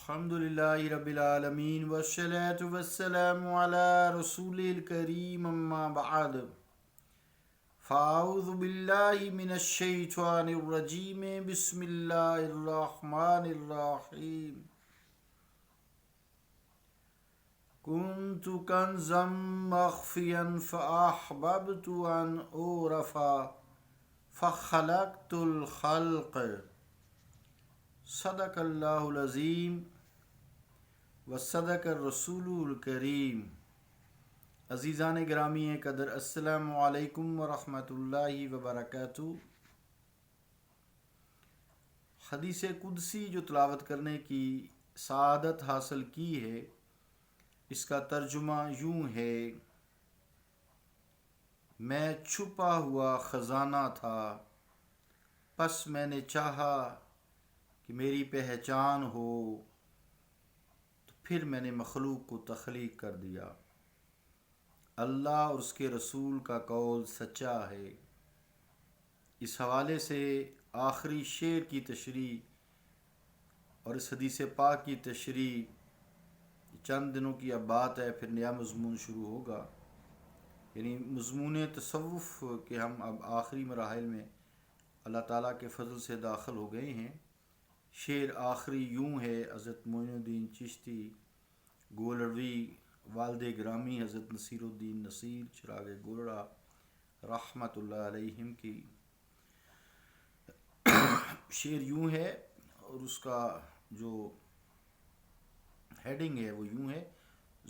الحمدللہ رب العالمین والصلاة والسلام علی رسول الکریم اما بعد فاعوذ باللہ من الشیطان الرجیم بسم اللہ الرحمن الرحیم کنت کنزا مخفیا فاحببت ان اعرف فخلقت الخلق صدق اللہ العظیم و صدق الرسول الکریم۔ عزیزان گرامی قدر، السلام علیکم ورحمۃ اللہ وبرکاتہ۔ حدیث قدسی جو تلاوت کرنے کی سعادت حاصل کی ہے، اس کا ترجمہ یوں ہے: میں چھپا ہوا خزانہ تھا، پس میں نے چاہا کہ میری پہچان ہو، تو پھر میں نے مخلوق کو تخلیق کر دیا۔ اللہ اور اس کے رسول کا قول سچا ہے۔ اس حوالے سے آخری شعر کی تشریح اور اس حدیث پاک کی تشریح چند دنوں کی اب بات ہے، پھر نیا مضمون شروع ہوگا، یعنی مضمون تصوف کے ہم اب آخری مراحل میں اللہ تعالیٰ کے فضل سے داخل ہو گئے ہیں۔ شعر آخری یوں ہے: حضرت معین الدین چشتی گولڑوی والد گرامی حضرت نصیر الدین نصیر چراغ گولڑا رحمۃ اللہ علیہم کی شعر یوں ہے، اور اس کا جو ہیڈنگ ہے وہ یوں ہے: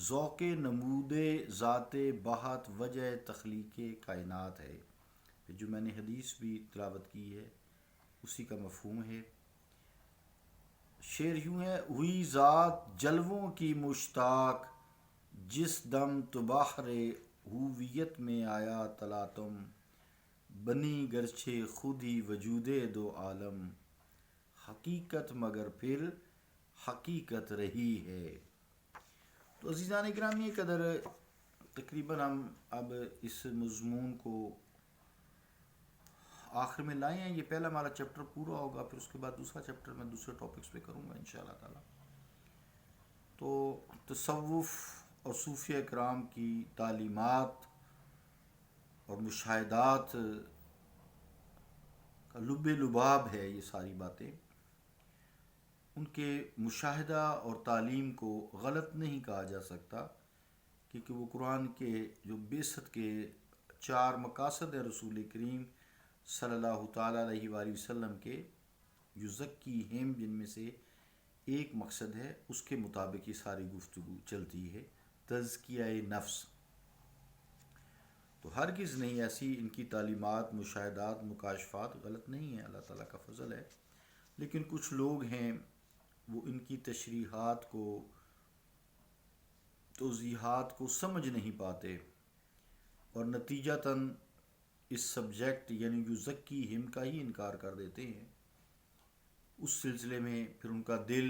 ذوق نمود ذات بہت وجہ تخلیق کائنات ہے۔ جو میں نے حدیث بھی تلاوت کی ہے اسی کا مفہوم ہے۔ شعر یوں ہے: ہوئی ذات جلووں کی مشتاق، جس دم تو بحر ہویت میں آیا تلاطم، بنی گرچہ خود ہی وجود دو عالم، حقیقت مگر پھر حقیقت رہی ہے۔ تو عزیزان گرامی قدر، تقریباً ہم اب اس مضمون کو آخر میں لائے ہیں۔ یہ پہلا ہمارا چیپٹر پورا ہوگا، پھر اس کے بعد دوسرا چیپٹر میں دوسرے ٹاپکس پہ کروں گا انشاءاللہ تعالی۔ تو تصوف اور صوفیہ کرام کی تعلیمات اور مشاہدات کا لب لباب ہے یہ ساری باتیں۔ ان کے مشاہدہ اور تعلیم کو غلط نہیں کہا جا سکتا، کیونکہ وہ قرآن کے جو بعثت کے 4 مقاصد ہیں رسول کریم صلی اللہ تعالیٰ علیہ وآلہ وسلم کے، یزکیہم، جن میں سے ایک مقصد ہے، اس کے مطابق یہ ساری گفتگو چلتی ہے، تزکیہ نفس۔ تو ہرگز نہیں ایسی ان کی تعلیمات، مشاہدات، مکاشفات غلط نہیں ہیں، اللہ تعالیٰ کا فضل ہے۔ لیکن کچھ لوگ ہیں وہ ان کی تشریحات کو، توضیحات کو سمجھ نہیں پاتے، اور نتیجتاً اس سبجیکٹ یعنی یزکیہم کا ہی انکار کر دیتے ہیں۔ اس سلسلے میں پھر ان کا دل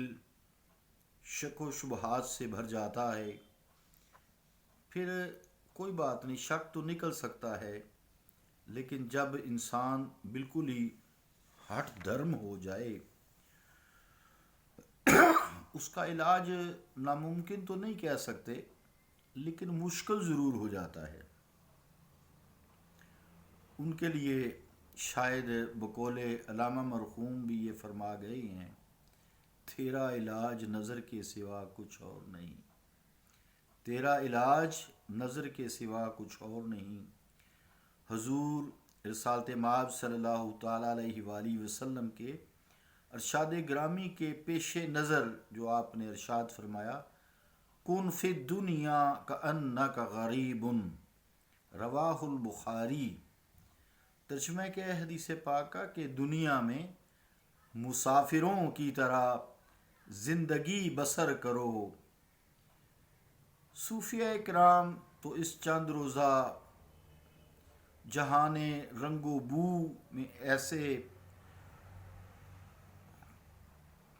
شک و شبہات سے بھر جاتا ہے۔ پھر کوئی بات نہیں، شک تو نکل سکتا ہے، لیکن جب انسان بالکل ہی ہٹ دھرم ہو جائے، اس کا علاج ناممکن تو نہیں کہہ سکتے، لیکن مشکل ضرور ہو جاتا ہے۔ ان کے لیے شاید بقول علامہ مرحوم بھی یہ فرما گئے ہیں: تیرا علاج نظر کے سوا کچھ اور نہیں، تیرا علاج نظر کے سوا کچھ اور نہیں۔ حضور رسالت مآب صلی اللہ تعالیٰ علیہ وآلہ وسلم کے ارشاد گرامی کے پیش نظر جو آپ نے ارشاد فرمایا: کن فی الدنیا کأنک غریب، رواہ البخاری۔ ترجمہ کیا ہے حدیث پاک کا کہ دنیا میں مسافروں کی طرح زندگی بسر کرو۔ صوفیہ کرام تو اس چند روزہ جہان رنگ و بو میں ایسے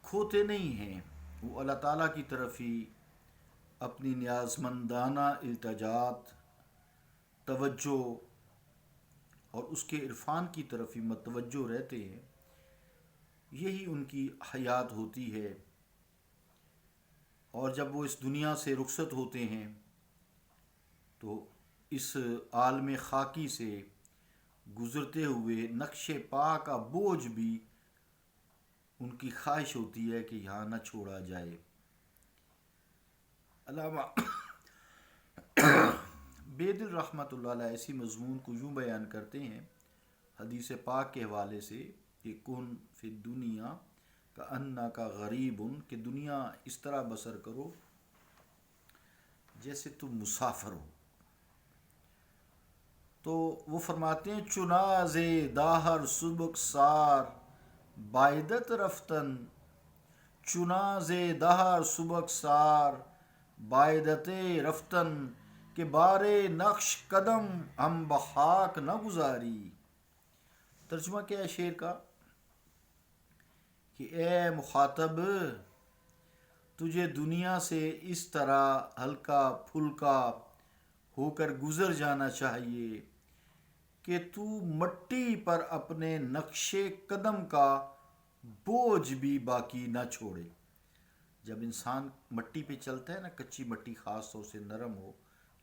کھوتے نہیں ہیں، وہ اللہ تعالیٰ کی طرف ہی اپنی نیازمندانہ التجات، توجہ اور اس کے عرفان کی طرف ہی متوجہ رہتے ہیں۔ یہی ان کی حیات ہوتی ہے۔ اور جب وہ اس دنیا سے رخصت ہوتے ہیں تو اس عالم خاکی سے گزرتے ہوئے نقش پا کا بوجھ بھی ان کی خواہش ہوتی ہے کہ یہاں نہ چھوڑا جائے۔ علامہ بے دل رحمۃ اللہ علیہ اسی مضمون کو یوں بیان کرتے ہیں حدیث پاک کے حوالے سے کہ کن فی دنیا کا انا کا غریب کہ دنیا اس طرح بسر کرو جیسے تم مسافر ہو۔ تو وہ فرماتے ہیں چناز داہر سبک سار بائدت رفتن، چناز دہر سبک سار بائدت رفتن کہ بارے نقش قدم ہم بخاک نہ گزاری۔ ترجمہ کیا ہے شعر کا کہ اے مخاطب تجھے دنیا سے اس طرح ہلکا پھلکا ہو کر گزر جانا چاہیے کہ تو مٹی پر اپنے نقش قدم کا بوجھ بھی باقی نہ چھوڑے۔ جب انسان مٹی پہ چلتا ہے نا، کچی مٹی خاص طور سے نرم ہو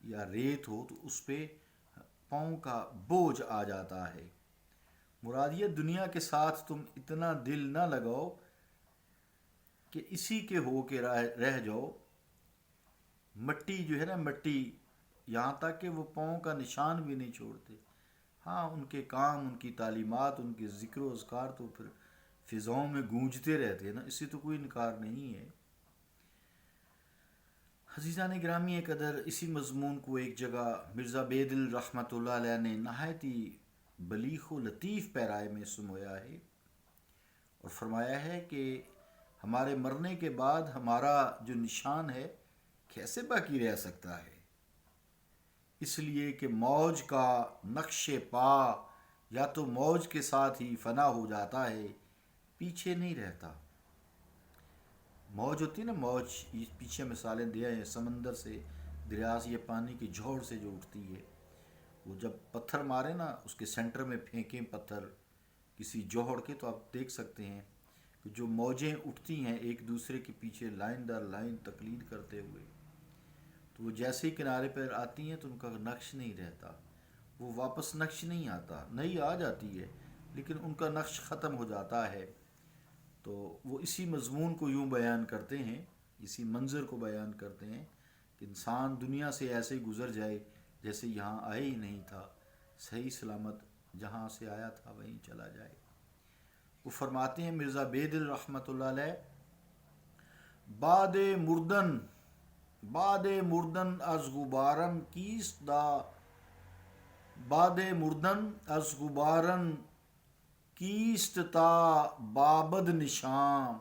یا ریت ہو، تو اس پہ پاؤں کا بوجھ آ جاتا ہے۔ مراد یہ دنیا کے ساتھ تم اتنا دل نہ لگاؤ کہ اسی کے ہو کے رہ جاؤ۔ مٹی جو ہے نا، مٹی یہاں تک کہ وہ پاؤں کا نشان بھی نہیں چھوڑتے۔ ہاں، ان کے کام، ان کی تعلیمات، ان کے ذکر و اذکار تو پھر فضاؤں میں گونجتے رہتے ہیں نا، اس سے تو کوئی انکار نہیں ہے۔ عزیزان گرامی قدر، اسی مضمون کو ایک جگہ مرزا بے دل رحمۃ اللہ علیہ نے نہایت ہی بلیغ و لطیف پیرائے میں سمویا ہے اور فرمایا ہے کہ ہمارے مرنے کے بعد ہمارا جو نشان ہے کیسے باقی رہ سکتا ہے؟ اس لیے کہ موج کا نقش پا یا تو موج کے ساتھ ہی فنا ہو جاتا ہے، پیچھے نہیں رہتا۔ موج ہوتی ہے نا، موج، یہ پیچھے مثالیں دیا ہے سمندر سے، دریا سے، یہ پانی کی جھوڑ سے جو اٹھتی ہے، وہ جب پتھر مارے نا، اس کے سینٹر میں پھینکیں پتھر کسی جوہر کے، تو آپ دیکھ سکتے ہیں کہ جو موجیں اٹھتی ہیں ایک دوسرے کے پیچھے لائن در لائن تقلید کرتے ہوئے، تو وہ جیسے ہی کنارے پر آتی ہیں تو ان کا نقش نہیں رہتا، وہ واپس نقش نہیں آتا، نہیں آ جاتی ہے لیکن ان کا نقش ختم ہو جاتا ہے۔ تو وہ اسی مضمون کو یوں بیان کرتے ہیں، اسی منظر کو بیان کرتے ہیں کہ انسان دنیا سے ایسے ہی گزر جائے جیسے یہاں آئے ہی نہیں تھا، صحیح سلامت جہاں سے آیا تھا وہیں چلا جائے۔ وہ فرماتے ہیں مرزا بے دل رحمۃ اللہ علیہ، باد مردن از غبارن کیست دا، باد مردن از غبارن کیست تا بابد نشان،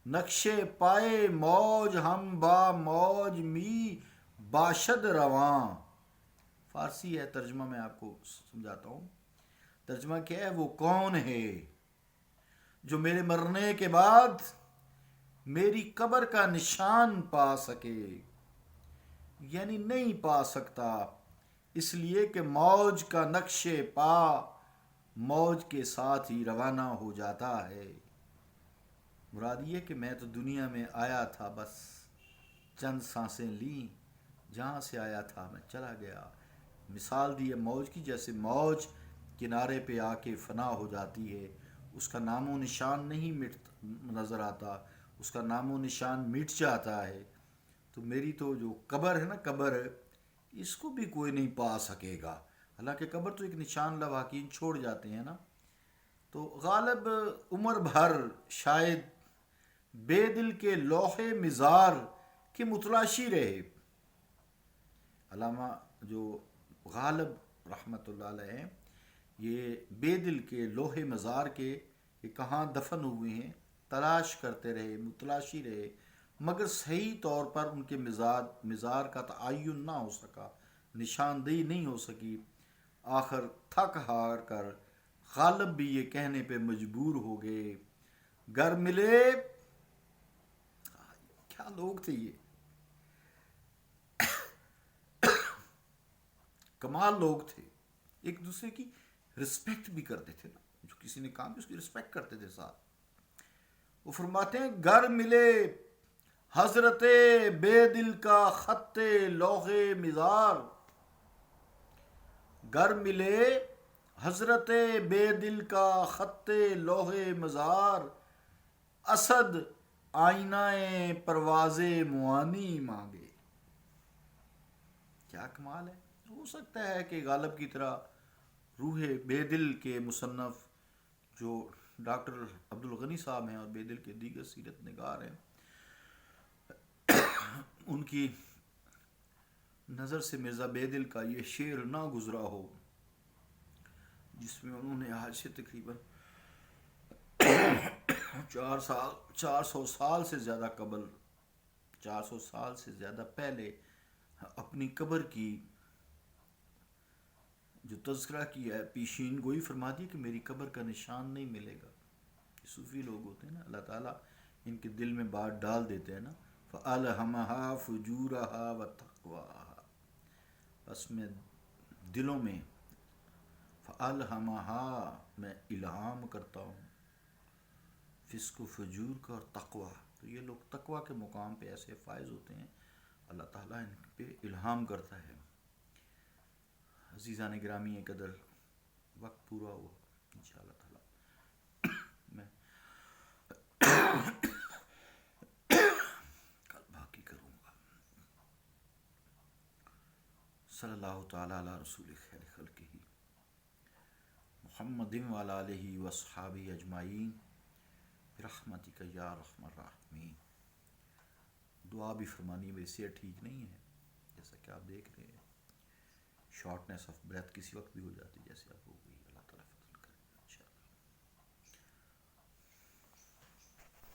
نقش پائے موج ہم با موج می باشد رواں۔ فارسی ہے، ترجمہ میں آپ کو سمجھاتا ہوں۔ ترجمہ کیا ہے؟ وہ کون ہے جو میرے مرنے کے بعد میری قبر کا نشان پا سکے؟ یعنی نہیں پا سکتا، اس لیے کہ موج کا نقش پا موج کے ساتھ ہی روانہ ہو جاتا ہے۔ مراد یہ کہ میں تو دنیا میں آیا تھا، بس چند سانسیں لیں، جہاں سے آیا تھا میں چلا گیا۔ مثال دی ہے موج کی، جیسے موج کنارے پہ آ کے فنا ہو جاتی ہے، اس کا نام و نشان نہیں نظر آتا، اس کا نام و نشان مٹ جاتا ہے۔ تو میری تو جو قبر ہے نا، قبر اس کو بھی کوئی نہیں پا سکے گا، حالانکہ قبر تو ایک نشان لواحقین چھوڑ جاتے ہیں نا۔ تو غالب عمر بھر شاید بے دل کے لوح مزار کے متلاشی رہے۔ علامہ جو غالب رحمۃ اللہ علیہ ہیں، یہ بے دل کے لوح مزار کے کہ کہاں دفن ہوئے ہیں تلاش کرتے رہے، متلاشی رہے، مگر صحیح طور پر ان کے مزار کا تعین نہ ہو سکا، نشاندہی نہیں ہو سکی۔ آخر تھک ہار کر غالب بھی یہ کہنے پہ مجبور ہو گئے، گر ملے، کیا لوگ تھے یہ، کمال لوگ تھے، ایک دوسرے کی رسپیکٹ بھی کرتے تھے نا، جو کسی نے کام کی اس کی رسپیکٹ کرتے تھے ساتھ۔ وہ فرماتے ہیں گر ملے حضرت بے دل کا خط لوح مزار، گر ملے حضرت بے دل کا خط لوح مزار، اسد آئینہ پرواز معانی مانگے۔ کیا کمال ہے! ہو سکتا ہے کہ غالب کی طرح روح بے دل کے مصنف جو ڈاکٹر عبدالغنی صاحب ہیں اور بے دل کے دیگر سیرت نگار ہیں، ان کی نظر سے مرزا بے دل کا یہ شعر نہ گزرا ہو، جس میں انہوں نے آج سے تقریباً 400 سال سے زیادہ قبل، 400 سال سے زیادہ پہلے اپنی قبر کی جو تذکرہ کیا ہے، پیشین گوئی فرما دی کہ میری قبر کا نشان نہیں ملے گا۔ صوفی لوگ ہوتے ہیں نا، اللہ تعالیٰ ان کے دل میں بات ڈال دیتے ہیں نا، فَأَلْهَمَهَا فُجُورَهَا وَتَقْوَاهَا، بس میں دلوں میں فَأَلْهَمَهَا میں الہام کرتا ہوں فسق و فجور کا اور تقوی۔ تو یہ لوگ تقوی کے مقام پہ ایسے فائز ہوتے ہیں، اللہ تعالیٰ ان پہ الہام کرتا ہے۔ عزیزان گرامی قدر، وقت پورا ہوا، انشاءاللہ تعالیٰ میں کل باقی کروں گا۔ صلی اللہ تعالیٰ علی رسول خیر خلقہ محمد وعلی آلہ واصحابہ اجمعین برحمتک یا ارحم الراحمین۔ دعا بھی فرمانی، میری صحت ٹھیک نہیں ہے، جیسا کہ آپ دیکھ رہے ہیں، شارٹنیس آف بریتھ کسی وقت بھی ہو جاتی جیسے اب ہو گئی۔